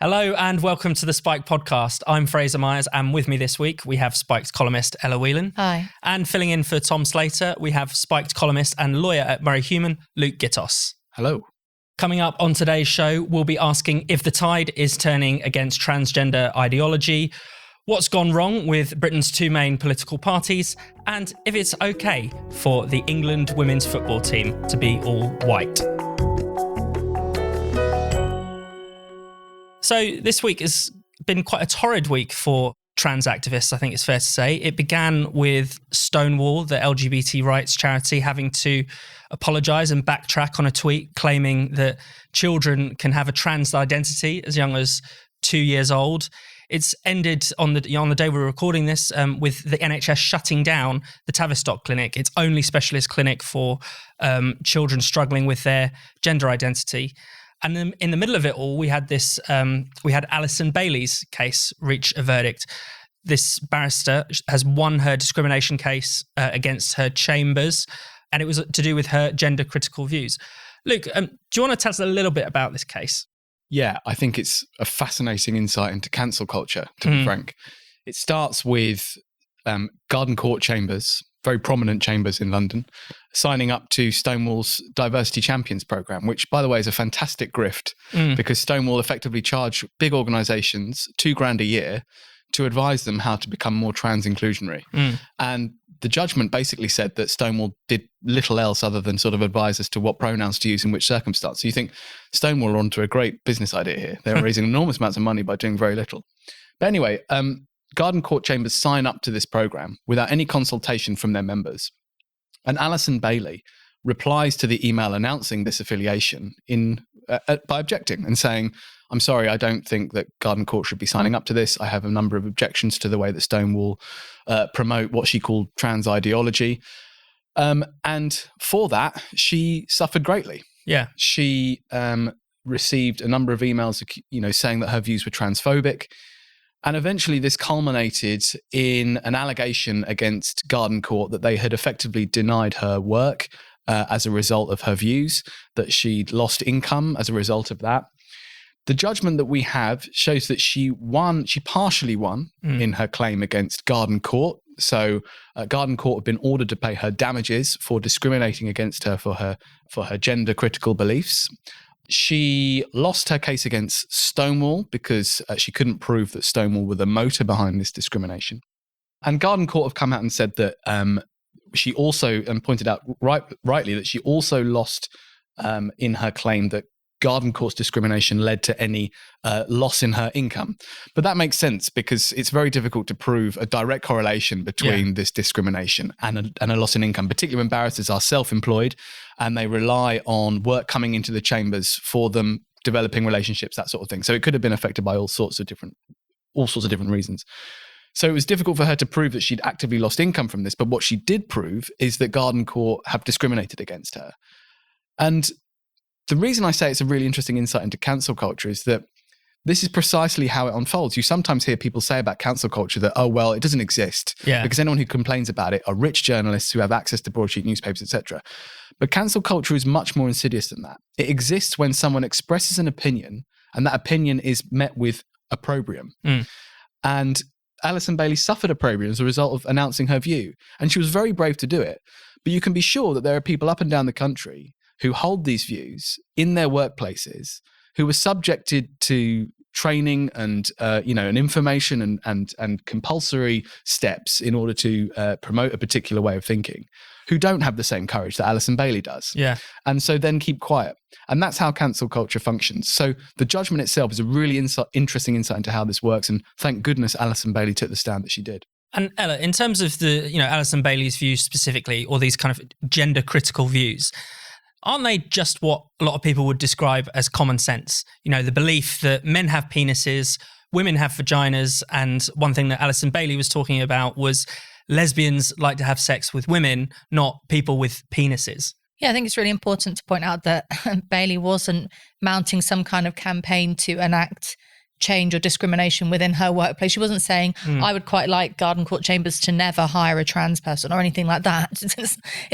Hello and welcome to the Spike podcast. I'm Fraser Myers, and with me this week we have Spike's columnist Ella Whelan. Hi. And filling in for Tom Slater, we have Spike's columnist and lawyer at Murray Human, Luke Gittos. Hello. Coming up on today's show, we'll be asking if the tide is turning against transgender ideology, what's gone wrong with Britain's two main political parties, and if it's okay for the England women's football team to be all white. So this week has been quite a torrid week for trans activists, I think it's fair to say. It began with Stonewall, the LGBT rights charity, having to apologise and backtrack on a tweet claiming that children can have a trans identity as young as 2 years old. It's ended on the day we're recording this with the NHS shutting down the Tavistock clinic, its only specialist clinic for children struggling with their gender identity. And then in the middle of it all, we had Alison Baileys' case reach a verdict. This barrister has won her discrimination case against her chambers, and it was to do with her gender-critical views. Luke, do you want to tell us a little bit about this case? Yeah, I think it's a fascinating insight into cancel culture, to be frank. It starts with Garden Court chambers, very prominent chambers in London, signing up to Stonewall's Diversity Champions programme, which, by the way, is a fantastic grift because Stonewall effectively charge big organisations $2,000 a year to advise them how to become more trans inclusionary. And the judgment basically said that Stonewall did little else other than sort of advise as to what pronouns to use in which circumstance. So you think Stonewall are onto a great business idea here. They're raising enormous amounts of money by doing very little. But anyway, Garden Court chambers sign up to this programme without any consultation from their members. And Alison Baileys replies to the email announcing this affiliation by objecting and saying, I'm sorry, I don't think that Garden Court should be signing up to this. I have a number of objections to the way that Stonewall promote what she called trans ideology. And for that, she suffered greatly. Yeah. She received a number of emails, saying that her views were transphobic. And eventually this culminated in an allegation against Garden Court that they had effectively denied her work as a result of her views, that she'd lost income as a result of that. The judgment that we have shows that she partially won in her claim against Garden Court. So Garden Court have been ordered to pay her damages for discriminating against her for her gender critical beliefs. She lost her case against Stonewall because she couldn't prove that Stonewall were the motor behind this discrimination. And Garden Court have come out and said that she also, and pointed out rightly, that she also lost in her claim that Garden Court's discrimination led to any loss in her income. But that makes sense because it's very difficult to prove a direct correlation between this discrimination and a loss in income, particularly when barristers are self-employed and they rely on work coming into the chambers for them, developing relationships, that sort of thing. So it could have been affected by all sorts of different reasons. So it was difficult for her to prove that she'd actively lost income from this. But what she did prove is that Garden Court have discriminated against her. And the reason I say it's a really interesting insight into cancel culture is that this is precisely how it unfolds. You sometimes hear people say about cancel culture that, it doesn't exist. Yeah. Because anyone who complains about it are rich journalists who have access to broadsheet newspapers, etc. But cancel culture is much more insidious than that. It exists when someone expresses an opinion and that opinion is met with opprobrium. And Alison Baileys suffered opprobrium as a result of announcing her view. And she was very brave to do it. But you can be sure that there are people up and down the country who hold these views in their workplaces, who were subjected to training and information and compulsory steps in order to promote a particular way of thinking, who don't have the same courage that Alison Baileys does. Yeah. And so then keep quiet. And that's how cancel culture functions. So the judgment itself is a really interesting insight into how this works. And thank goodness Alison Baileys took the stand that she did. And Ella, in terms of the, Alison Baileys' views specifically, or these kind of gender critical views, aren't they just what a lot of people would describe as common sense? The belief that men have penises, women have vaginas, and one thing that Alison Baileys was talking about was lesbians like to have sex with women, not people with penises. Yeah, I think it's really important to point out that Baileys wasn't mounting some kind of campaign to enact change or discrimination within her workplace. She wasn't saying, I would quite like Garden Court Chambers to never hire a trans person or anything like that.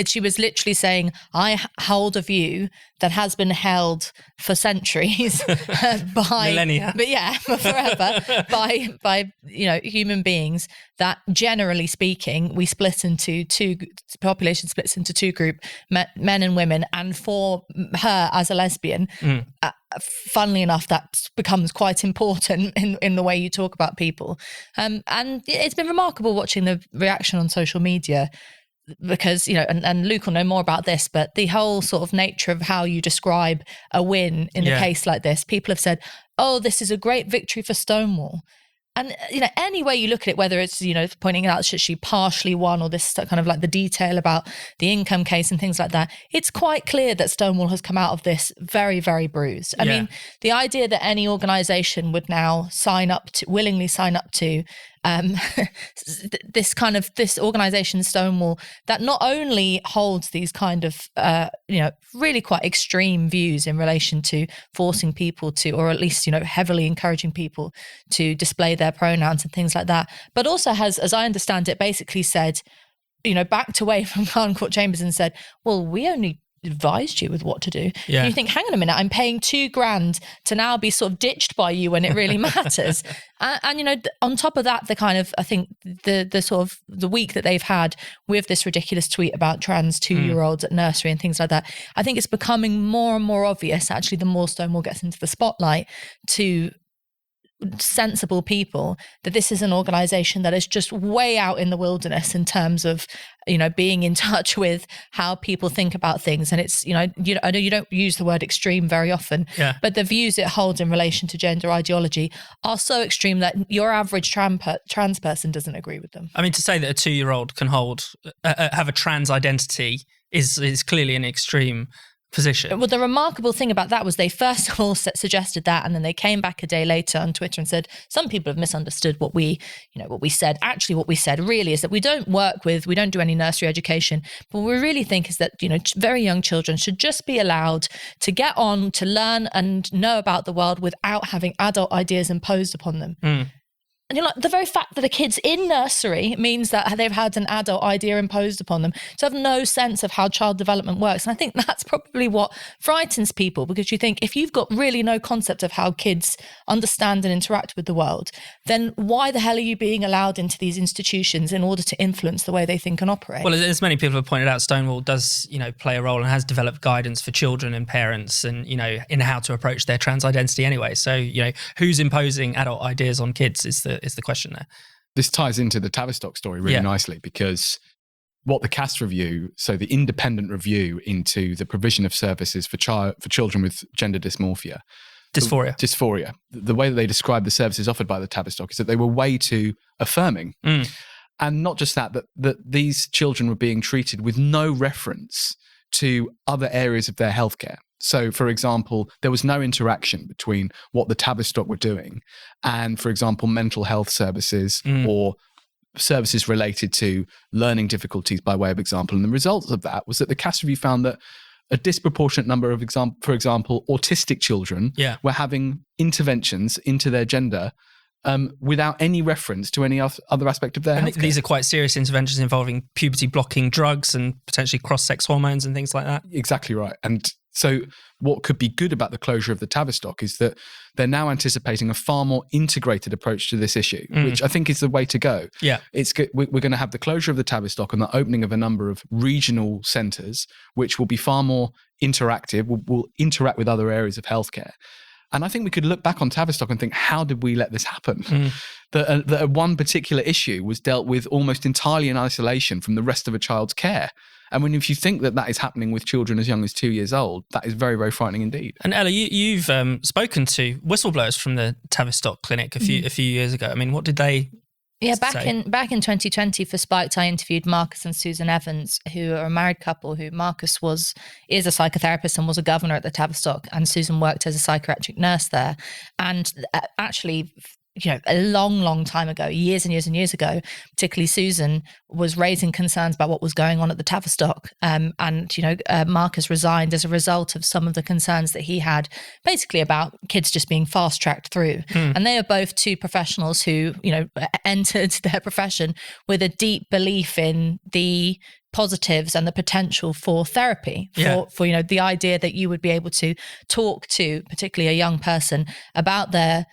She was literally saying, I hold a view that has been held for centuries by millennia, but yeah, forever by human beings, that generally speaking, we split into population splits into two groups, men and women. And for her as a lesbian, funnily enough, that becomes quite important in the way you talk about people. And it's been remarkable watching the reaction on social media, because, and Luke will know more about this, but the whole sort of nature of how you describe a win in a case like this, people have said, oh, this is a great victory for Stonewall. And, any way you look at it, whether it's, pointing out that she partially won, or this kind of like the detail about the income case and things like that, it's quite clear that Stonewall has come out of this very, very bruised. I mean, the idea that any organisation would now willingly sign up to this organisation, Stonewall, that not only holds these kind of, really quite extreme views in relation to forcing people to, or at least, heavily encouraging people to display their pronouns and things like that, but also has, as I understand it, basically said, backed away from Garden Court Chambers and said, well, we only advised you with what to do. Yeah. And you think, hang on a minute, I'm paying $2,000 to now be sort of ditched by you when it really matters. and on top of that, the kind of, I think the sort of the week that they've had with this ridiculous tweet about trans 2-year-olds at nursery and things like that, I think it's becoming more and more obvious, actually, the more Stonewall gets into the spotlight, to sensible people, that this is an organisation that is just way out in the wilderness in terms of, being in touch with how people think about things. And it's, I know you don't use the word extreme very often, but the views it holds in relation to gender ideology are so extreme that your average trans person doesn't agree with them. I mean, to say that a 2-year-old can have a trans identity is clearly an extreme position. Well, the remarkable thing about that was they first of all suggested that, and then they came back a day later on Twitter and said, some people have misunderstood what we said. Actually, what we said really is that we don't do any nursery education, but what we really think is that, very young children should just be allowed to get on, to learn and know about the world without having adult ideas imposed upon them. And the very fact that a kid's in nursery means that they've had an adult idea imposed upon them, to have no sense of how child development works. And I think that's probably what frightens people, because you think, if you've got really no concept of how kids understand and interact with the world, then why the hell are you being allowed into these institutions in order to influence the way they think and operate? Well, as many people have pointed out, Stonewall does, play a role and has developed guidance for children and parents and, in how to approach their trans identity anyway. So, who's imposing adult ideas on kids is the question there. This ties into the Tavistock story really nicely, because what the CAST review, so the independent review into the provision of services for children with gender dysphoria, the way that they described the services offered by the Tavistock is that they were way too affirming. And not just that these children were being treated with no reference to other areas of their healthcare. So, for example, there was no interaction between what the Tavistock were doing and, for example, mental health services or services related to learning difficulties, by way of example. And the result of that was that the CAST review found that a disproportionate number of, for example, autistic children were having interventions into their gender without any reference to any other aspect of their health. These are quite serious interventions involving puberty-blocking drugs and potentially cross-sex hormones and things like that. Exactly right. And so what could be good about the closure of the Tavistock is that they're now anticipating a far more integrated approach to this issue, which I think is the way to go. Yeah, it's good. We're going to have the closure of the Tavistock and the opening of a number of regional centres, which will be far more interactive, will interact with other areas of healthcare. And I think we could look back on Tavistock and think, how did we let this happen? That one particular issue was dealt with almost entirely in isolation from the rest of a child's care. And if you think that is happening with children as young as 2 years old, that is very, very frightening indeed. And Ella, you've spoken to whistleblowers from the Tavistock clinic a few years ago. I mean, what did they say? Back in 2020 for Spiked, I interviewed Marcus and Susan Evans, who are a married couple. Who Marcus is a psychotherapist and was a governor at the Tavistock, and Susan worked as a psychiatric nurse there. And actually, a long time ago, years and years and years ago, particularly Susan, was raising concerns about what was going on at the Tavistock. And Marcus resigned as a result of some of the concerns that he had, basically about kids just being fast-tracked through. And they are both two professionals who, entered their profession with a deep belief in the positives and the potential for therapy, for the idea that you would be able to talk to, particularly a young person, about their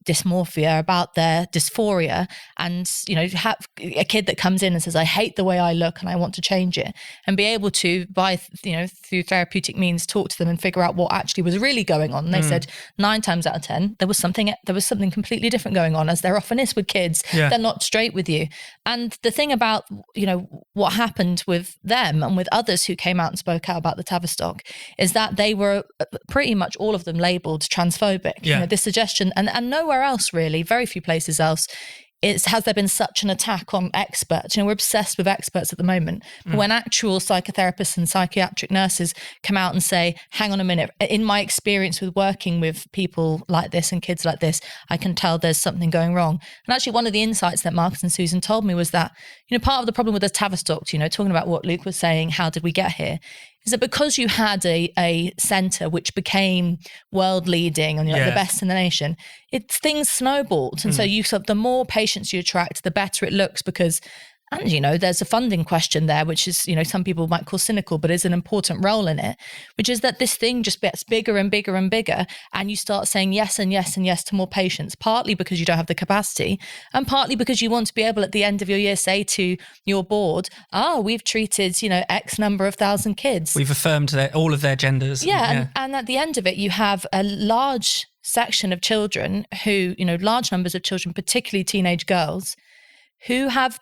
dysmorphia, about their dysphoria, and have a kid that comes in and says, I hate the way I look and I want to change it, and be able to, through therapeutic means, talk to them and figure out what actually was really going on. And they said 9 times out of 10 there was something completely different going on, as there often is with kids. They're not straight with you. And the thing about what happened with them and with others who came out and spoke out about the Tavistock is that they were pretty much all of them labelled transphobic. This suggestion, and nowhere else really, very few places else, has there been such an attack on experts. We're obsessed with experts at the moment. But when actual psychotherapists and psychiatric nurses come out and say, hang on a minute, in my experience with working with people like this and kids like this, I can tell there's something going wrong. And actually one of the insights that Marcus and Susan told me was that, part of the problem with the Tavistock, talking about what Luke was saying, how did we get here, is that because you had a centre which became world leading and the best in the nation, things snowballed. And so the more patients you attract, the better it looks, because, and there's a funding question there, which is, some people might call cynical, but is an important role in it, which is that this thing just gets bigger and bigger and bigger, and you start saying yes and yes and yes to more patients, partly because you don't have the capacity, and partly because you want to be able at the end of your year say to your board, we've treated, X number of thousand kids. We've affirmed all of their genders. And at the end of it, you have a large section of children who, large numbers of children, particularly teenage girls, who have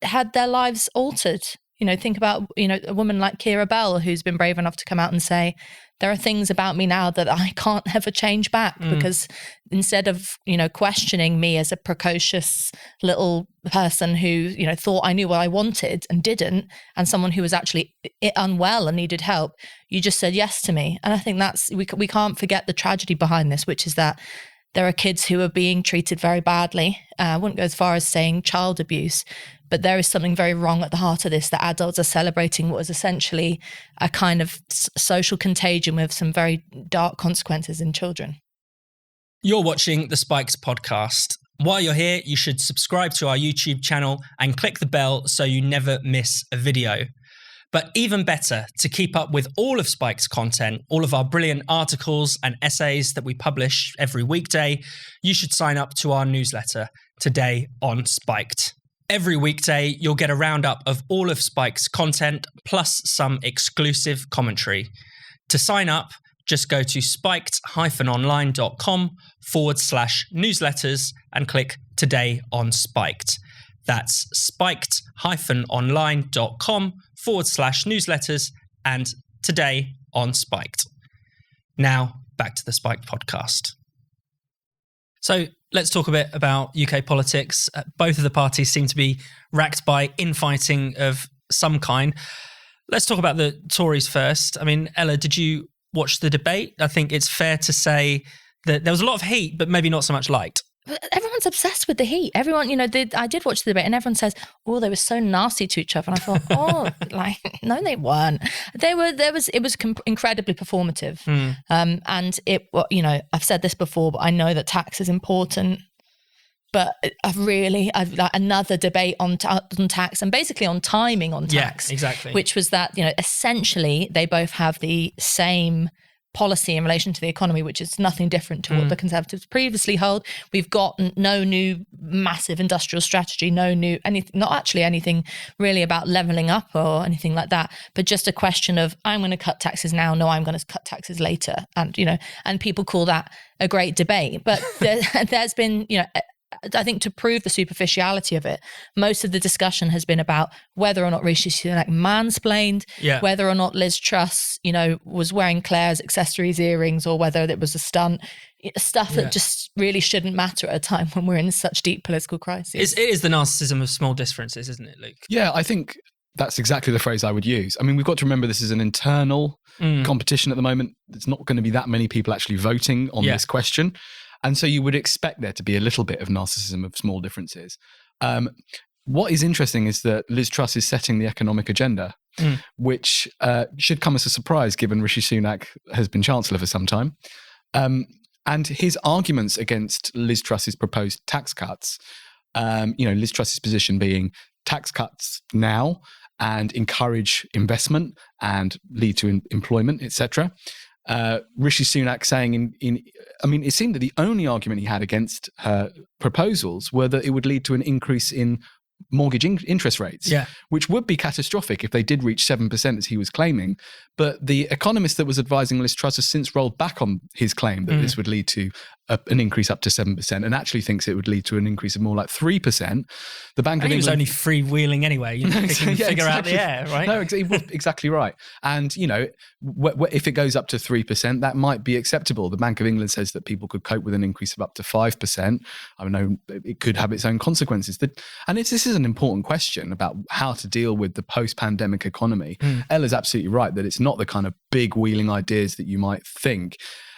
had their lives altered. Think about, a woman like Keira Bell, who's been brave enough to come out and say, there are things about me now that I can't ever change back, because instead of, questioning me as a precocious little person who, thought I knew what I wanted and didn't, and someone who was actually unwell and needed help, you just said yes to me. And I think we can't forget the tragedy behind this, which is that there are kids who are being treated very badly. I wouldn't go as far as saying child abuse, but there is something very wrong at the heart of this, that adults are celebrating what is essentially a kind of social contagion with some very dark consequences in children. You're watching the Spiked podcast. While you're here, you should subscribe to our YouTube channel and click the bell so you never miss a video. But even better, to keep up with all of Spike's content, all of our brilliant articles and essays that we publish every weekday, you should sign up to our newsletter, Today on Spiked. Every weekday, you'll get a roundup of all of Spike's content, plus some exclusive commentary. To sign up, just go to spiked-online.com/newsletters and click Today on Spiked. That's spiked-online.com/newsletters and Today on Spiked. Now, back to the Spiked podcast. So let's talk a bit about UK politics. Both of the parties seem to be racked by infighting of some kind. Let's talk about the Tories first. I mean, Ella, did you watch the debate? I think it's fair to say that there was a lot of heat, but maybe not so much light. Everyone's obsessed with the heat. Everyone, I did watch the debate, and everyone says, "Oh, they were so nasty to each other." And I thought, no, they weren't. It was incredibly performative. And I've said this before, but I know that tax is important. But I've another debate on tax, and basically on timing on tax. Yeah, exactly. Which was that, essentially they both have the same policy in relation to the economy, which is nothing different to what the Conservatives previously hold. We've got no new massive industrial strategy, not actually anything really about levelling up or anything like that, but just a question of, I'm going to cut taxes now, no, I'm going to cut taxes later. And, and people call that a great debate. But there's been, I think, to prove the superficiality of it, most of the discussion has been about whether or not Rishi Sunak mansplained, whether or not Liz Truss, was wearing Claire's accessories earrings, or whether it was a stunt. Stuff that just really shouldn't matter at a time when we're in such deep political crisis. It is the narcissism of small differences, isn't it, Luke? Yeah, I think that's exactly the phrase I would use. I mean, we've got to remember this is an internal competition at the moment. There's not going to be that many people actually voting on this question. And so you would expect there to be a little bit of narcissism of small differences. What is interesting is that Liz Truss is setting the economic agenda, which should come as a surprise given Rishi Sunak has been Chancellor for some time. And his arguments against Liz Truss's proposed tax cuts, Liz Truss's position being tax cuts now and encourage investment and lead to employment, etc. Rishi Sunak saying it seemed that the only argument he had against her proposals were that it would lead to an increase in mortgage interest rates, which would be catastrophic if they did reach 7%, as he was claiming. But the economist that was advising Liz Truss has since rolled back on his claim that this would lead to an increase up to 7%, and actually thinks it would lead to an increase of more like 3%. The Bank of England was only freewheeling anyway. Figure out the air, right? No, exactly right. And if it goes up to 3%, that might be acceptable. The Bank of England says that people could cope with an increase of up to 5%. I know it could have its own consequences. And this is an important question about how to deal with the post-pandemic economy. Ella's absolutely right that it's not the kind of big wheeling ideas that you might think.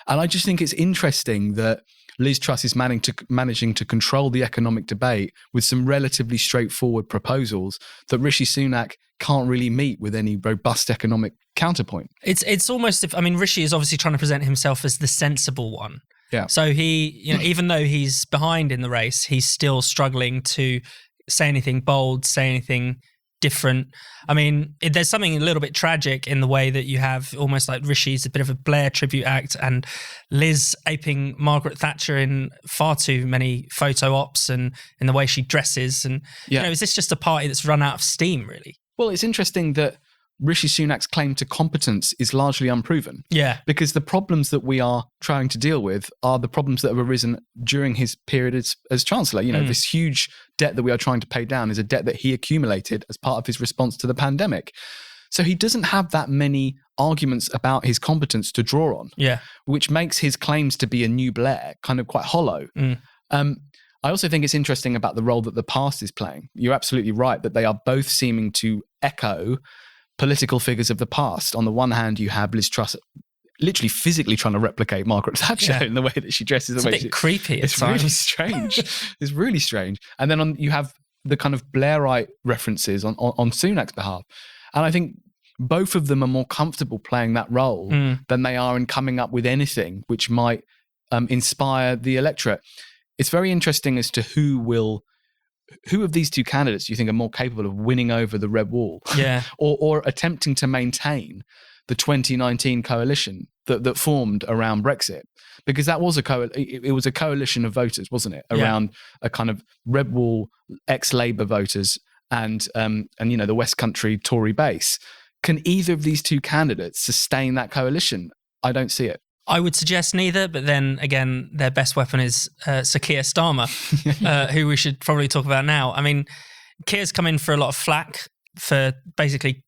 And I just think it's interesting that Liz Truss is managing to control the economic debate with some relatively straightforward proposals that Rishi Sunak can't really meet with any robust economic counterpoint. It's almost Rishi is obviously trying to present himself as the sensible one. Yeah. So he, even though he's behind in the race, he's still struggling to say anything bold, say anything different. There's something a little bit tragic in the way that you have almost like Rishi's a bit of a Blair tribute act and Liz aping Margaret Thatcher in far too many photo ops and in the way she dresses. And, is this just a party that's run out of steam, really? Well, it's interesting that Rishi Sunak's claim to competence is largely unproven. Yeah. Because the problems that we are trying to deal with are the problems that have arisen during his period as Chancellor. This huge debt that we are trying to pay down is a debt that he accumulated as part of his response to the pandemic. So he doesn't have that many arguments about his competence to draw on, which makes his claims to be a new Blair kind of quite hollow. I also think it's interesting about the role that the past is playing. You're absolutely right that they are both seeming to echo political figures of the past. On the one hand, you have Liz Truss literally physically trying to replicate Margaret Thatcher in the way that she dresses. It's a bit creepy. It's really strange. It's really strange. And then you have the kind of Blairite references on Sunak's behalf. And I think both of them are more comfortable playing that role than they are in coming up with anything which might inspire the electorate. It's very interesting as to who of these two candidates do you think are more capable of winning over the red wall or attempting to maintain the 2019 coalition that formed around Brexit? Because that was it was a coalition of voters, wasn't it? Around a kind of red wall ex-Labour voters and the West Country Tory base. Can either of these two candidates sustain that coalition? I don't see it. I would suggest neither, but then again, their best weapon is Sir Keir Starmer, who we should probably talk about now. Keir's come in for a lot of flack for basically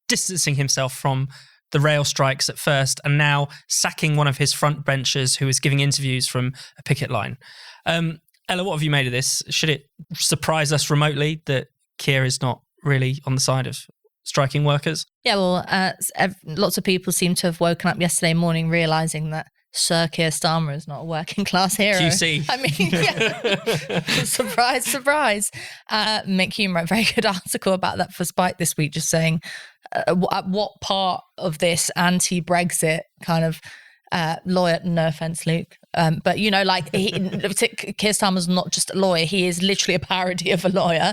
distancing himself from the rail strikes at first and now sacking one of his front benchers who was giving interviews from a picket line. Ella, what have you made of this? Should it surprise us remotely that Keir is not really on the side of striking workers? Yeah, well, lots of people seem to have woken up yesterday morning realising that Sir Keir Starmer is not a working class hero. QC. Surprise, surprise. Mick Hume wrote a very good article about that for Spike this week, just saying at what part of this anti-Brexit kind of lawyer, no offence, Luke, but Keir Starmer's not just a lawyer, he is literally a parody of a lawyer.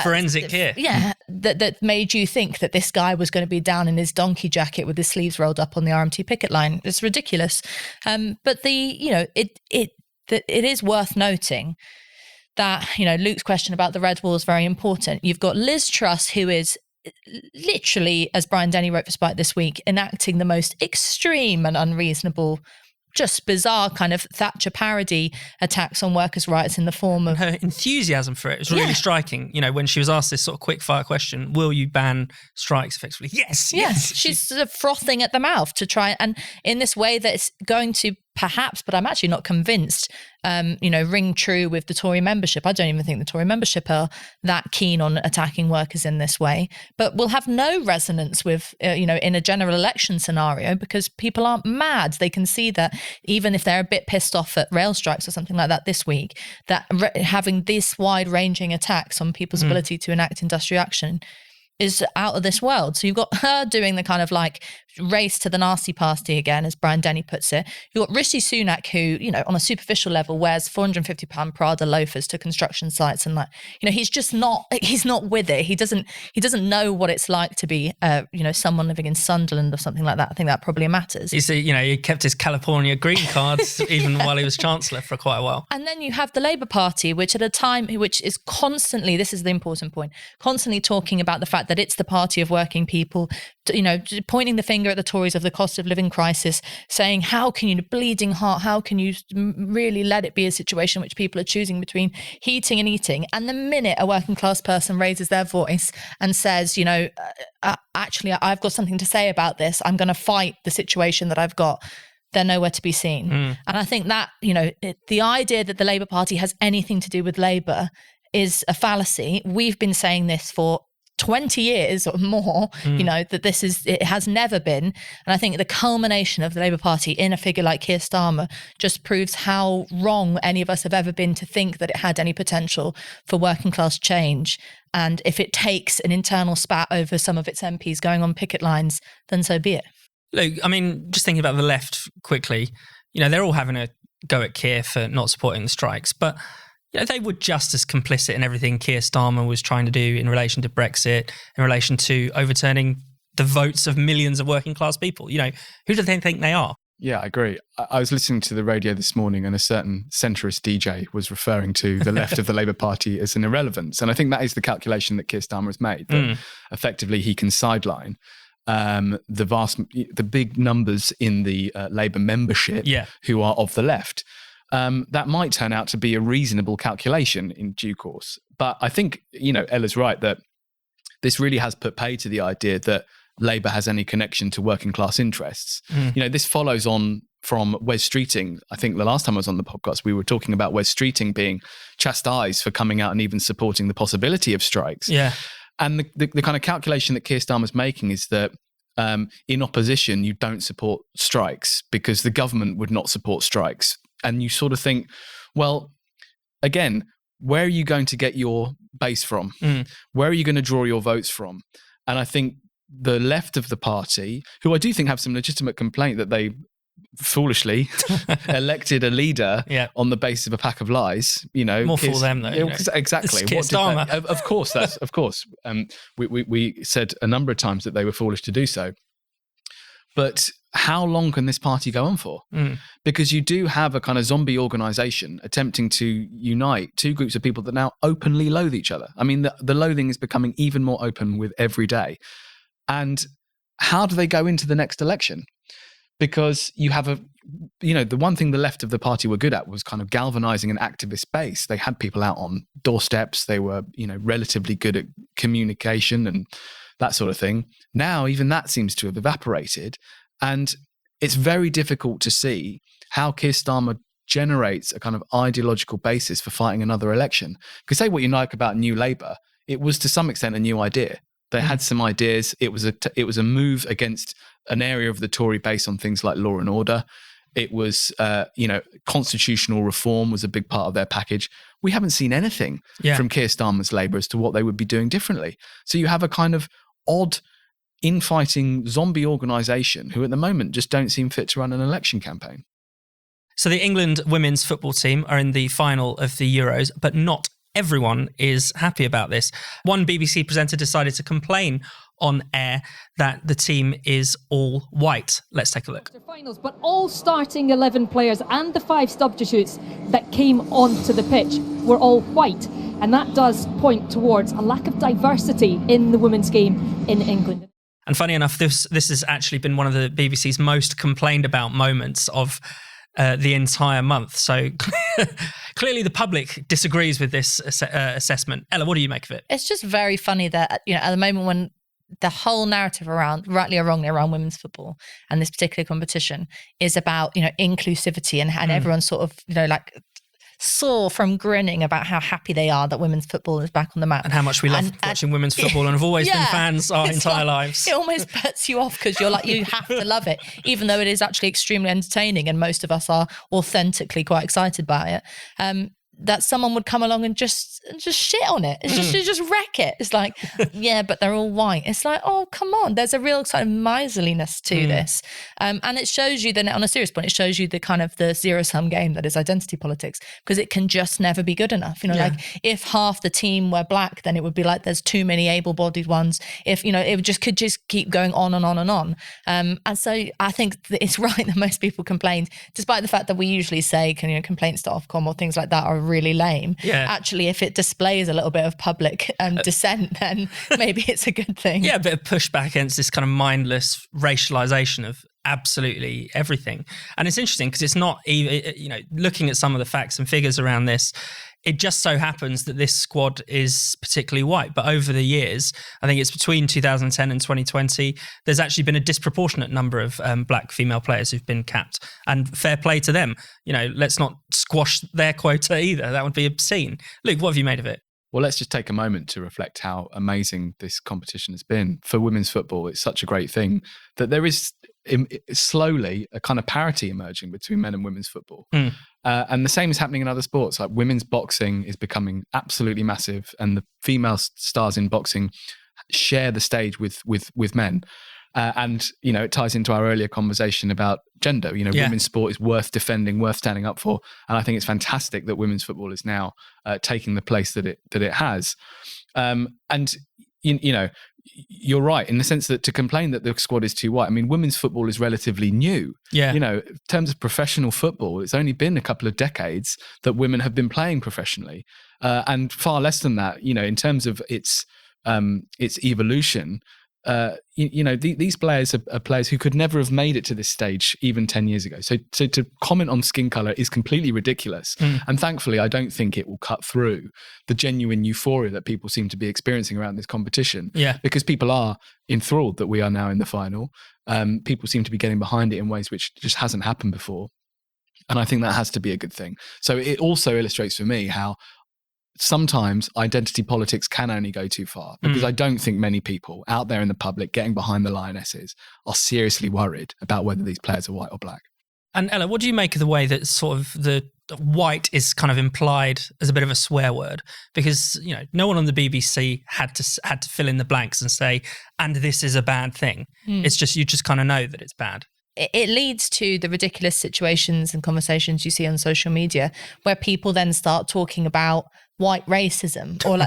Forensic Keir. Yeah, that made you think that this guy was going to be down in his donkey jacket with his sleeves rolled up on the RMT picket line. It's ridiculous. But it is worth noting that, Luke's question about the red wall is very important. You've got Liz Truss, who is literally, as Brian Denny wrote for Spike this week, enacting the most extreme and unreasonable, just bizarre kind of Thatcher parody attacks on workers' rights in the form of... Her enthusiasm for it was really striking. When she was asked this sort of quick fire question, will you ban strikes effectively? Yes. She's sort of frothing at the mouth to try, and in this way that it's going to perhaps, but I'm actually not convinced, ring true with the Tory membership. I don't even think the Tory membership are that keen on attacking workers in this way, but will have no resonance with, in a general election scenario, because people aren't mad. They can see that even if they're a bit pissed off at rail strikes or something like that this week, that having this wide-ranging attacks on people's ability to enact industrial action is out of this world. So you've got her doing the kind of like race to the nasty pasty again, as Brian Denny puts it. You've got Rishi Sunak, who, on a superficial level wears £450 Prada loafers to construction sites, and he's not with it. He doesn't know what it's like to be someone living in Sunderland or something like that. I think that probably matters. He kept his California green cards even while he was Chancellor for quite a while. And then you have the Labour Party, which at a time which is constantly, this is the important point, constantly talking about the fact that it's the party of working people, pointing the finger at the Tories of the cost of living crisis, saying, how can you, bleeding heart, how can you really let it be a situation in which people are choosing between heating and eating? And the minute a working class person raises their voice and says, actually, I've got something to say about this, I'm going to fight the situation that I've got, they're nowhere to be seen. And I think that, the idea that the Labour Party has anything to do with Labour is a fallacy. We've been saying this for 20 years or more, that it has never been. And I think the culmination of the Labour Party in a figure like Keir Starmer just proves how wrong any of us have ever been to think that it had any potential for working class change. And if it takes an internal spat over some of its MPs going on picket lines, then so be it. Look, I mean, just thinking about the left quickly, they're all having a go at Keir for not supporting the strikes, but they were just as complicit in everything Keir Starmer was trying to do in relation to Brexit, in relation to overturning the votes of millions of working class people. Who do they think they are? Yeah, I agree. I was listening to the radio this morning and a certain centrist DJ was referring to the left of the Labour Party as an irrelevance. And I think that is the calculation that Keir Starmer has made, that effectively he can sideline the big numbers in the Labour membership who are of the left. That might turn out to be a reasonable calculation in due course. But I think, Ella's right that this really has put pay to the idea that Labour has any connection to working class interests. This follows on from Wes Streeting. I think the last time I was on the podcast, we were talking about Wes Streeting being chastised for coming out and even supporting the possibility of strikes. Yeah. And the kind of calculation that Keir Starmer's making is that in opposition, you don't support strikes because the government would not support strikes. And you sort of think, well, again, where are you going to get your base from? Where are you going to draw your votes from? And I think the left of the party, who I do think have some legitimate complaint that they foolishly elected a leader on the basis of a pack of lies, More for them though. Exactly. Keir Starmer. Of course. We said a number of times that they were foolish to do so. But how long can this party go on for? Because you do have a kind of zombie organisation attempting to unite two groups of people that now openly loathe each other. I mean, the loathing is becoming even more open with every day. And how do they go into the next election? Because you have the one thing the left of the party were good at was kind of galvanising an activist base. They had people out on doorsteps. They were, relatively good at communication and that sort of thing. Now, even that seems to have evaporated. And it's very difficult to see how Keir Starmer generates a kind of ideological basis for fighting another election. Because say what you like about New Labour, it was to some extent a new idea. They had some ideas. It was a move against an area of the Tory base on things like law and order. It was, constitutional reform was a big part of their package. We haven't seen anything from Keir Starmer's Labour as to what they would be doing differently. So you have a kind of odd infighting zombie organisation who at the moment just don't seem fit to run an election campaign. So the England women's football team are in the final of the Euros, but not everyone is happy about this. One BBC presenter decided to complain on air that the team is all white. Let's take a look. Finals, but all starting 11 players and the 5 substitutes that came onto the pitch were all white. And that does point towards a lack of diversity in the women's game in England. And funny enough, this has actually been one of the BBC's most complained about moments of the entire month. So clearly the public disagrees with this assessment. Ella, what do you make of it? It's just very funny that, at the moment when the whole narrative around, rightly or wrongly, around women's football and this particular competition is about, inclusivity and everyone sort of, like sore from grinning about how happy they are that women's football is back on the map. And how much we love watching women's football and have always been fans our entire lives. It almost puts you off because you're like, you have to love it, even though it is actually extremely entertaining and most of us are authentically quite excited by it. That someone would come along and just shit on it. It's just wreck it. It's like, yeah, but they're all white. It's like, oh, come on. There's a real kind of miserliness to this. And it shows you then, on a serious point, it shows you the kind of the zero-sum game that is identity politics, because it can just never be good enough. Like if half the team were black, then it would be like there's too many able-bodied ones. If, it could just keep going on and on and on. And so I think that it's right that most people complained, despite the fact that we usually say, complaints.ofcom or things like that are really lame. Yeah. Actually, if it displays a little bit of public dissent, then maybe it's a good thing. Yeah, a bit of pushback against this kind of mindless racialization of absolutely everything. And it's interesting because it's not even, looking at some of the facts and figures around this, it just so happens that this squad is particularly white. But over the years, I think it's between 2010 and 2020, there's actually been a disproportionate number of black female players who've been capped. And fair play to them. Let's not squash their quota either. That would be obscene. Luke, what have you made of it? Well, let's just take a moment to reflect how amazing this competition has been. For women's football, it's such a great thing that there is slowly a kind of parity emerging between men and women's football. And the same is happening in other sports. Like women's boxing is becoming absolutely massive, and the female stars in boxing share the stage with men. And, it ties into our earlier conversation about gender. Women's sport is worth defending, worth standing up for. And I think it's fantastic that women's football is now taking the place that it has. And, you're right in the sense that to complain that the squad is too white, women's football is relatively new. Yeah. In terms of professional football, it's only been a couple of decades that women have been playing professionally. And far less than that, in terms of its evolution. These players are players who could never have made it to this stage even 10 years ago. So to comment on skin color is completely ridiculous. And thankfully, I don't think it will cut through the genuine euphoria that people seem to be experiencing around this competition. Yeah. Because people are enthralled that we are now in the final. People seem to be getting behind it in ways which just hasn't happened before. And I think that has to be a good thing. So it also illustrates for me how sometimes identity politics can only go too far, because I don't think many people out there in the public getting behind the Lionesses are seriously worried about whether these players are white or black. And Ella, what do you make of the way that sort of the white is kind of implied as a bit of a swear word? Because, no one on the BBC had to fill in the blanks and say, and this is a bad thing. It's just, you just kind of know that it's bad. It leads to the ridiculous situations and conversations you see on social media where people then start talking about white racism or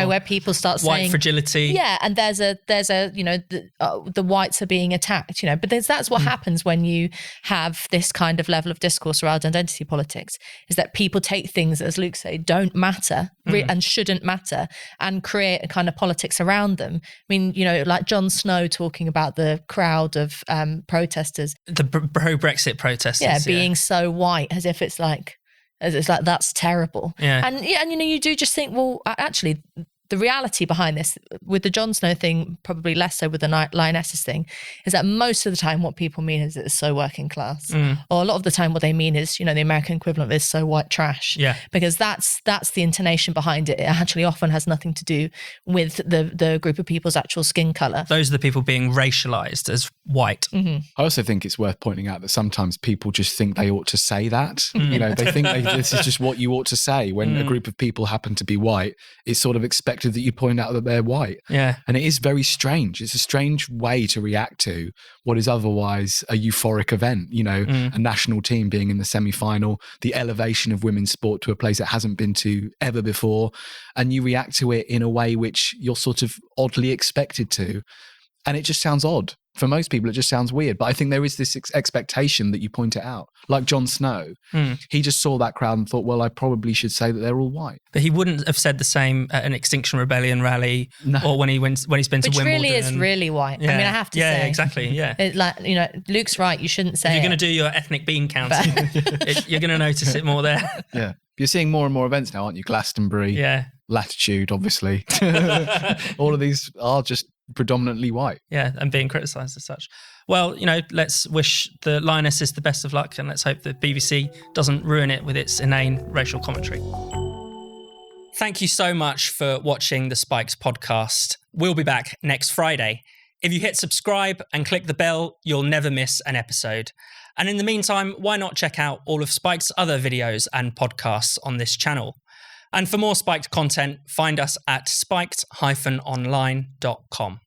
where people start saying white fragility. Yeah, and there's the whites are being attacked, but that's what happens when you have this kind of level of discourse around identity politics, is that people take things that, as Luke said, don't matter and shouldn't matter, and create a kind of politics around them. Like Jon Snow talking about the crowd of protesters, the pro-Brexit protesters, being so white, as if it's like that's terrible. Yeah. And you do just think, well, actually, the reality behind this, with the Jon Snow thing, probably less so with the Lionesses thing, is that most of the time what people mean is it's so working class. Or a lot of the time what they mean is, the American equivalent is so white trash. Yeah. Because that's the intonation behind it. It actually often has nothing to do with the group of people's actual skin colour. Those are the people being racialised as white. I also think it's worth pointing out that sometimes people just think they ought to say that. They think this is just what you ought to say. When a group of people happen to be white, it's sort of expected that you point out that they're white. Yeah. And it is very strange. It's a strange way to react to what is otherwise a euphoric event, a national team being in the semi-final, the elevation of women's sport to a place it hasn't been to ever before. And you react to it in a way which you're sort of oddly expected to. And it just sounds odd. For most people, it just sounds weird. But I think there is this expectation that you point it out. Like Jon Snow, he just saw that crowd and thought, well, I probably should say that they're all white. But he wouldn't have said the same at an Extinction Rebellion rally or when he's been to Wimbledon. Which really is really white. Yeah. I have to say. Yeah, exactly. Yeah. Luke's right. You shouldn't say If you're going to do your ethnic bean counting, you're going to notice it more there. Yeah. You're seeing more and more events now, aren't you? Glastonbury, Latitude, obviously. All of these are just predominantly white. Yeah, and being criticised as such. Well, let's wish the Lionesses the best of luck, and let's hope that BBC doesn't ruin it with its inane racial commentary. Thank you so much for watching the Spikes podcast. We'll be back next Friday. If you hit subscribe and click the bell, you'll never miss an episode. And in the meantime, why not check out all of Spike's other videos and podcasts on this channel? And for more Spiked content, find us at spiked-online.com.